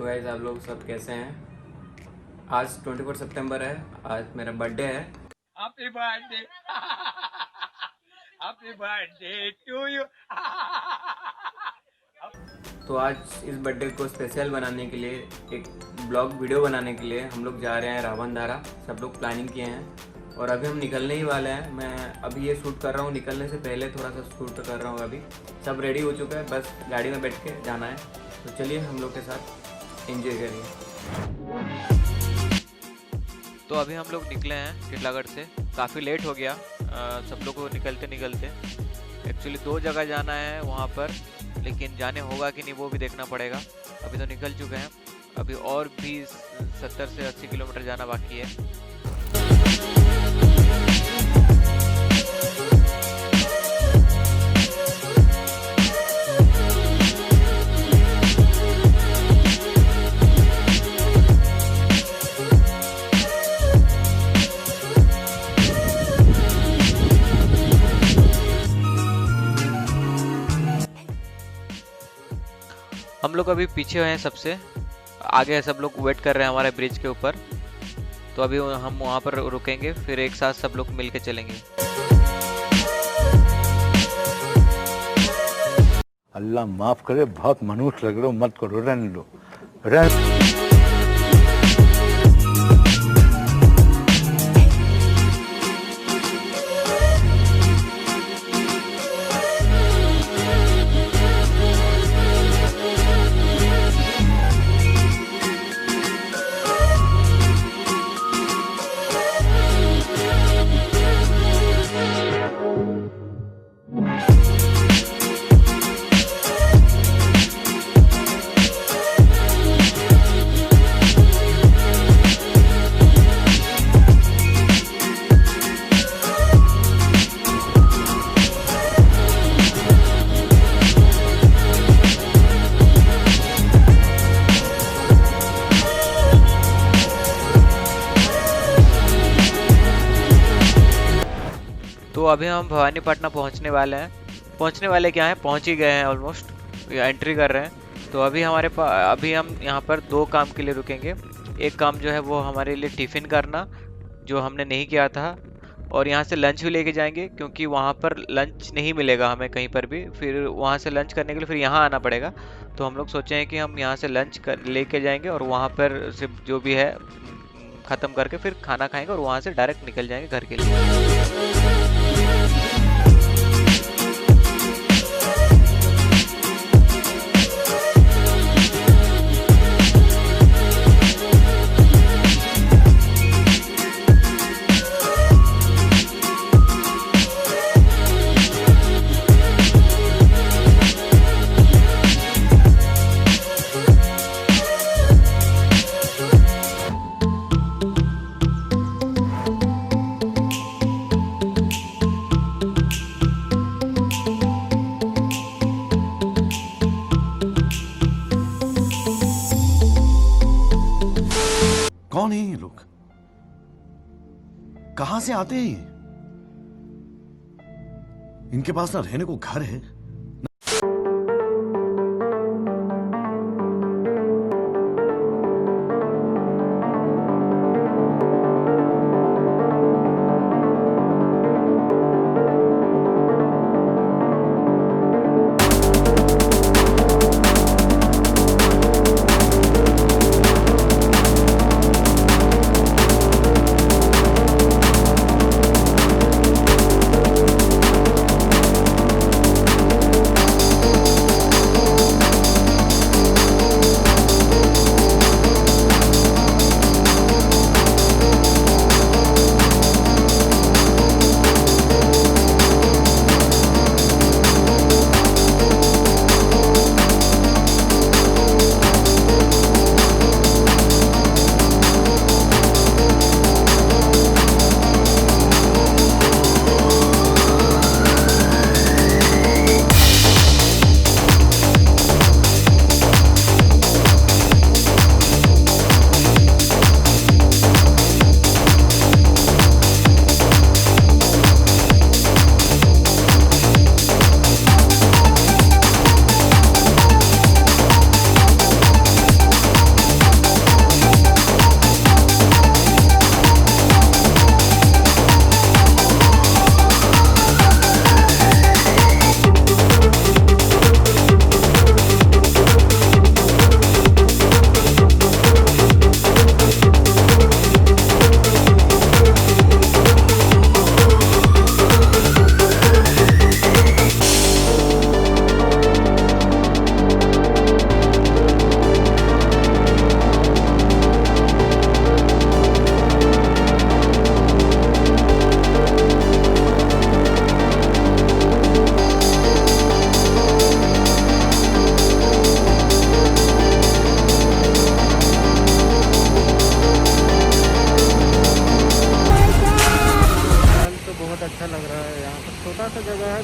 तो गाइस आप लोग सब कैसे हैं। आज 24 सितंबर है, आज मेरा बर्थडे है। Happy birthday happy birthday to you. तो आज इस बर्थडे को स्पेशल बनाने के लिए, एक ब्लॉग वीडियो बनाने के लिए हम लोग जा रहे हैं रावणधारा। सब लोग प्लानिंग किए हैं और अभी हम निकलने ही वाले हैं। मैं अभी ये शूट कर रहा हूँ, निकलने से पहले थोड़ा सा शूट कर रहा हूँ। अभी सब रेडी हो चुका है, बस गाड़ी में बैठ के जाना है। तो चलिए हम लोग के साथ एंजॉय करिए। तो अभी हम लोग निकले हैं टिटलागढ़ से। काफ़ी लेट हो गया सब लोग को निकलते एक्चुअली 2 जगह जाना है वहाँ पर, लेकिन जाने होगा कि नहीं वो भी देखना पड़ेगा। अभी तो निकल चुके हैं, अभी और भी 70 से 80 किलोमीटर जाना बाकी है। हम लोग अभी पीछे हैं, सबसे आगे सब लोग वेट कर रहे हैं हमारे ब्रिज के ऊपर। तो अभी हम वहाँ पर रुकेंगे, फिर एक साथ सब लोग मिल के चलेंगे। अल्लाह माफ करे, बहुत मनुष्य लग रहे हो, मत करो, रहने लो, रहने। तो अभी हम भवानीपटना पहुंचने वाले हैं। पहुंचने वाले क्या हैं, पहुंच ही गए हैं ऑलमोस्ट, एंट्री कर रहे हैं। तो अभी हमारे पास, अभी हम यहाँ पर 2 काम के लिए रुकेंगे। एक काम जो है वो हमारे लिए टिफ़िन करना, जो हमने नहीं किया था, और यहाँ से लंच भी लेके जाएंगे, क्योंकि वहाँ पर लंच नहीं मिलेगा हमें कहीं पर भी। फिर वहाँ से लंच करने के लिए फिर यहाँ आना पड़ेगा। तो हम लोग सोचे हैं कि हम यहाँ से लंच लेके जाएंगे और वहाँ पर सिर्फ जो भी है ख़त्म करके फिर खाना खाएंगे और वहाँ से डायरेक्ट निकल जाएंगे घर के लिए। कौन है ये लोग, कहां से आते हैं ये? इनके पास ना रहने को घर है।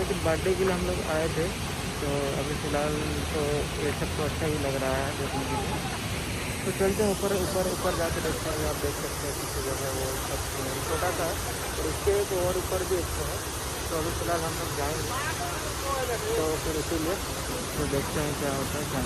लेकिन बर्थडे के लिए हम लोग आए थे। तो अभी फ़िलहाल तो ये सब तो अच्छा ही लग रहा है देखने के लिए। तो चलते हैं ऊपर ऊपर ऊपर जाके देखते हैं। आप देख सकते हैं किसी जगह वो सब छोटा सा, और उसके तो और ऊपर भी अच्छा है। तो अभी फ़िलहाल हम लोग जाएंगे, तो फिर इसीलिए तो देखते हैं क्या होता है क्या।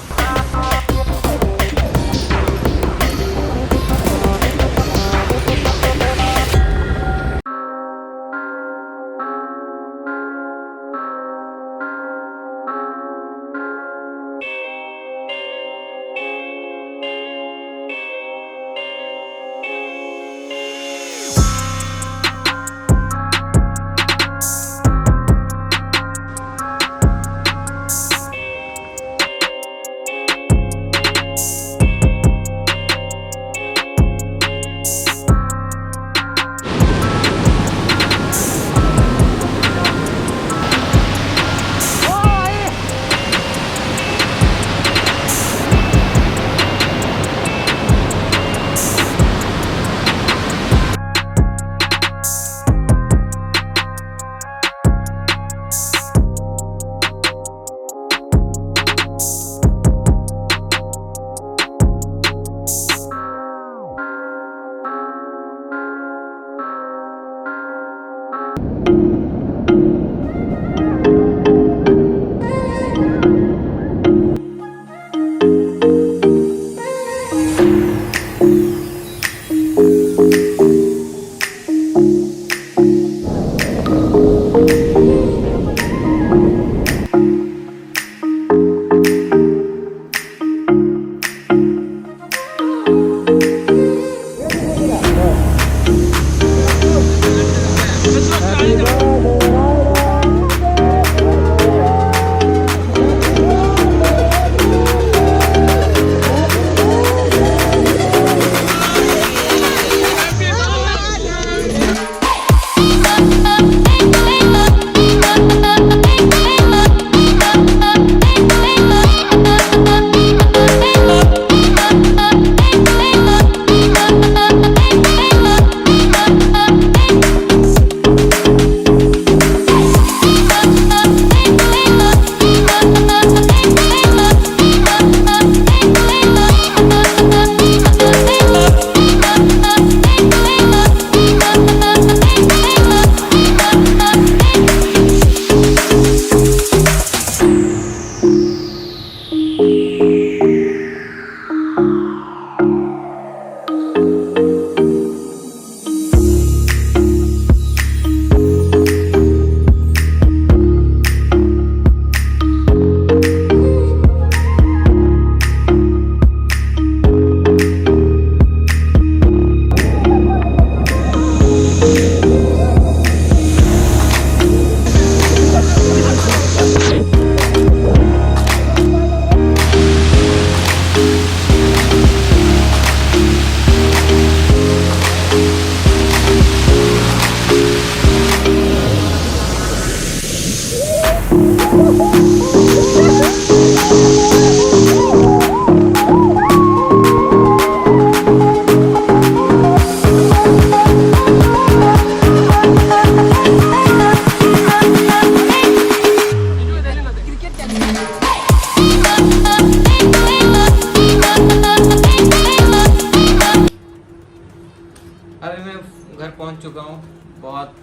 घर पहुंच चुका हूँ। बहुत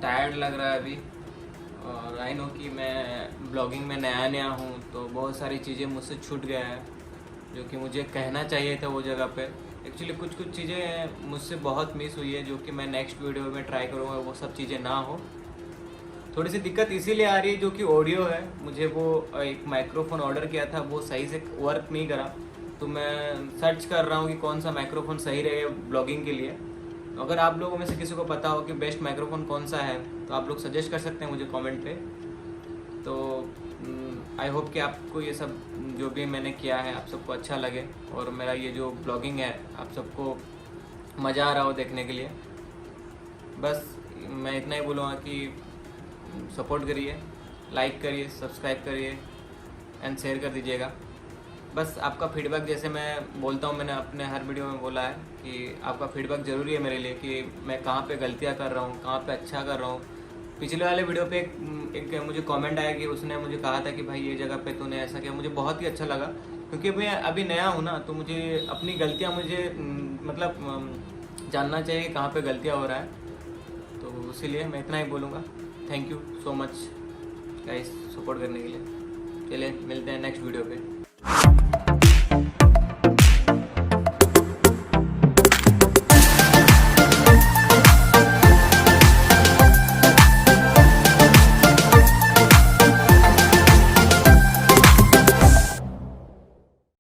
टायर्ड लग रहा है अभी, और आई नो कि मैं ब्लॉगिंग में नया हूँ, तो बहुत सारी चीज़ें मुझसे छूट गया है जो कि मुझे कहना चाहिए था वो जगह पे। एक्चुअली कुछ चीज़ें मुझसे बहुत मिस हुई है जो कि मैं नेक्स्ट वीडियो में ट्राई करूँगा वो सब चीज़ें ना हो। थोड़ी सी दिक्कत इसीलिए आ रही है जो कि ऑडियो है। मुझे वो एक माइक्रोफोन ऑर्डर किया था, वो सही से वर्क नहीं करा, तो मैं सर्च कर रहा हूँ कि कौन सा माइक्रोफोन सही रहे ब्लॉगिंग के लिए। अगर आप लोगों में से किसी को पता हो कि बेस्ट माइक्रोफोन कौन सा है तो आप लोग सजेस्ट कर सकते हैं मुझे कमेंट पे। तो आई होप कि आपको ये सब जो भी मैंने किया है आप सबको अच्छा लगे, और मेरा ये जो ब्लॉगिंग है आप सबको मज़ा आ रहा हो देखने के लिए। बस मैं इतना ही बोलूँगा कि सपोर्ट करिए, लाइक करिए, सब्सक्राइब करिए एंड शेयर कर दीजिएगा। बस आपका फीडबैक, जैसे मैं बोलता हूँ, मैंने अपने हर वीडियो में बोला है कि आपका फीडबैक ज़रूरी है मेरे लिए कि मैं कहाँ पे गलतियाँ कर रहा हूँ, कहाँ पे अच्छा कर रहा हूँ। पिछले वाले वीडियो पे एक मुझे कमेंट आया कि उसने मुझे कहा था कि भाई ये जगह पे तूने ऐसा किया, मुझे बहुत ही अच्छा लगा क्योंकि मैं अभी नया हूँ ना, तो मुझे अपनी गलतियाँ मतलब जानना चाहिए कहाँ पे गलतियाँ हो रहा है, तो इसीलिए मैं इतना ही बोलूँगा। Thank you so much guys support करने के लिए। चलिए मिलते हैं नेक्स्ट वीडियो पे।